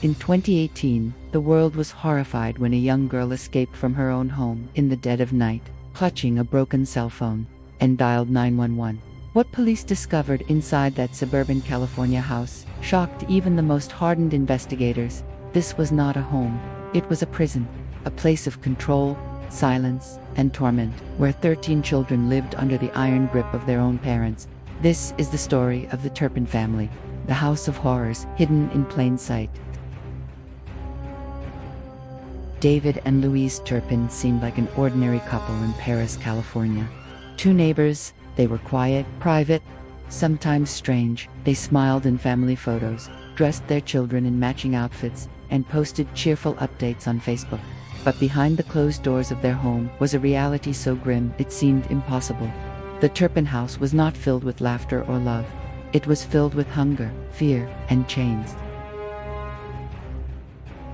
In 2018, the world was horrified when a young girl escaped from her own home in the dead of night, clutching a broken cell phone, and dialed 911. What police discovered inside that suburban California house shocked even the most hardened investigators. This was not a home. It was a prison, a place of control, silence, and torment, where 13 children lived under the iron grip of their own parents. This is the story of the Turpin family, the house of horrors hidden in plain sight. David and Louise Turpin seemed like an ordinary couple in Paris, California. Two neighbors. They were quiet, private, sometimes strange. They smiled in family photos, dressed their children in matching outfits, and posted cheerful updates on Facebook. But behind the closed doors of their home was a reality so grim it seemed impossible. The Turpin house was not filled with laughter or love. It was filled with hunger, fear, and chains.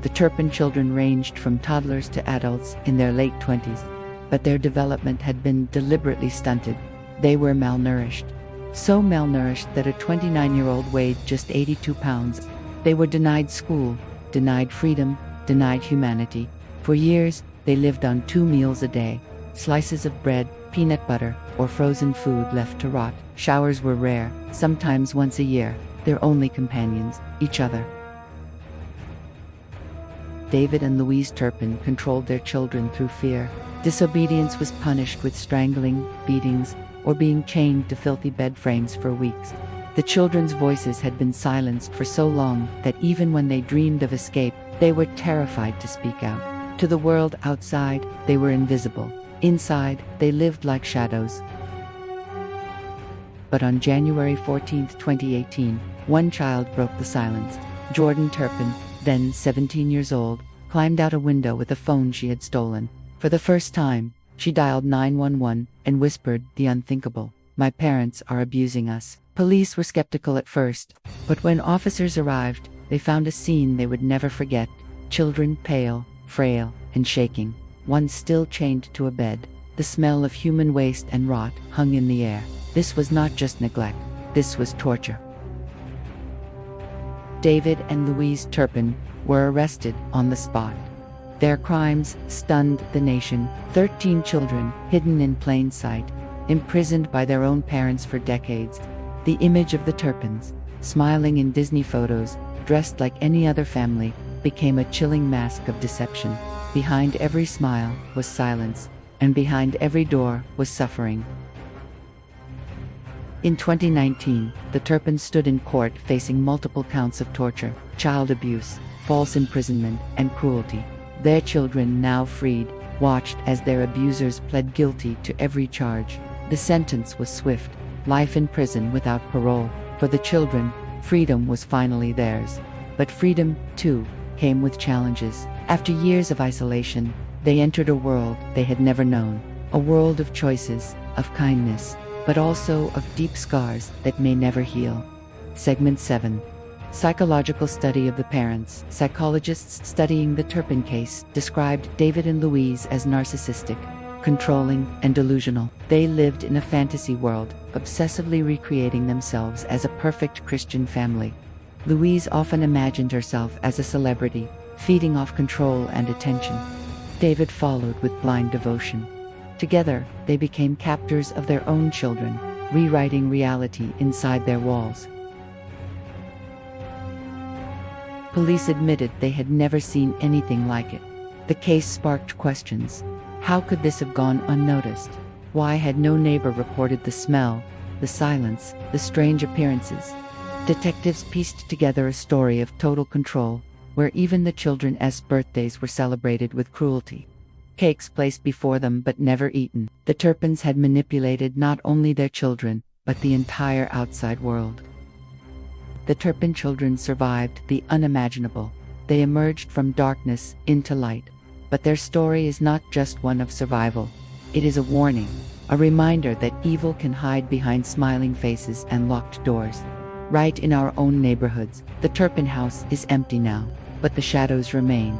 The Turpin children ranged from toddlers to adults in their late 20s, but their development had been deliberately stunted. They were malnourished. So malnourished that a 29-year-old weighed just 82 pounds. They were denied school, denied freedom, denied humanity. For years, they lived on 2 meals a day, slices of bread, peanut butter, or frozen food left to rot. Showers were rare, sometimes once a year. Their only companions, each other. David and Louise Turpin controlled their children through fear. Disobedience was punished with strangling, beatings, or being chained to filthy bed frames for weeks. The children's voices had been silenced for so long that even when they dreamed of escape, they were terrified to speak out. To the world outside, they were invisible. Inside, they lived like shadows. But on January 14, 2018, one child broke the silence. Jordan Turpin, then 17 years old, climbed out a window with a phone she had stolen. For the first time, she dialed 911 and whispered the unthinkable. "My parents are abusing us." Police were skeptical at first, but when officers arrived, they found a scene they would never forget. Children pale, frail, and shaking. One still chained to a bed. The smell of human waste and rot hung in the air. This was not just neglect. This was torture. David and Louise Turpin were arrested on the spot. Their crimes stunned the nation. 13 children, hidden in plain sight, imprisoned by their own parents for decades. The image of the Turpins, smiling in Disney photos, dressed like any other family, became a chilling mask of deception. Behind every smile was silence, and behind every door was suffering. In 2019, the Turpins stood in court facing multiple counts of torture, child abuse, false imprisonment, and cruelty. Their children, now freed, watched as their abusers pled guilty to every charge. The sentence was swift: life in prison without parole. For the children, freedom was finally theirs. But freedom, too, came with challenges. After years of isolation, they entered a world they had never known. A world of choices, of kindness, but also of deep scars that may never heal. Segment 7. Psychological study of the parents. Psychologists studying the Turpin case described David and Louise as narcissistic, controlling, and delusional. They lived in a fantasy world, obsessively recreating themselves as a perfect Christian family. Louise often imagined herself as a celebrity, feeding off control and attention. David followed with blind devotion. Together, they became captors of their own children, rewriting reality inside their walls. Police admitted they had never seen anything like it. The case sparked questions. How could this have gone unnoticed? Why had no neighbor reported the smell, the silence, the strange appearances? Detectives pieced together a story of total control, where even the children's birthdays were celebrated with cruelty. Cakes placed before them but never eaten. The Turpins had manipulated not only their children, but the entire outside world. The Turpin children survived the unimaginable. They emerged from darkness into light. But their story is not just one of survival. It is a warning, a reminder that evil can hide behind smiling faces and locked doors. Right in our own neighborhoods, the Turpin house is empty now, but the shadows remain.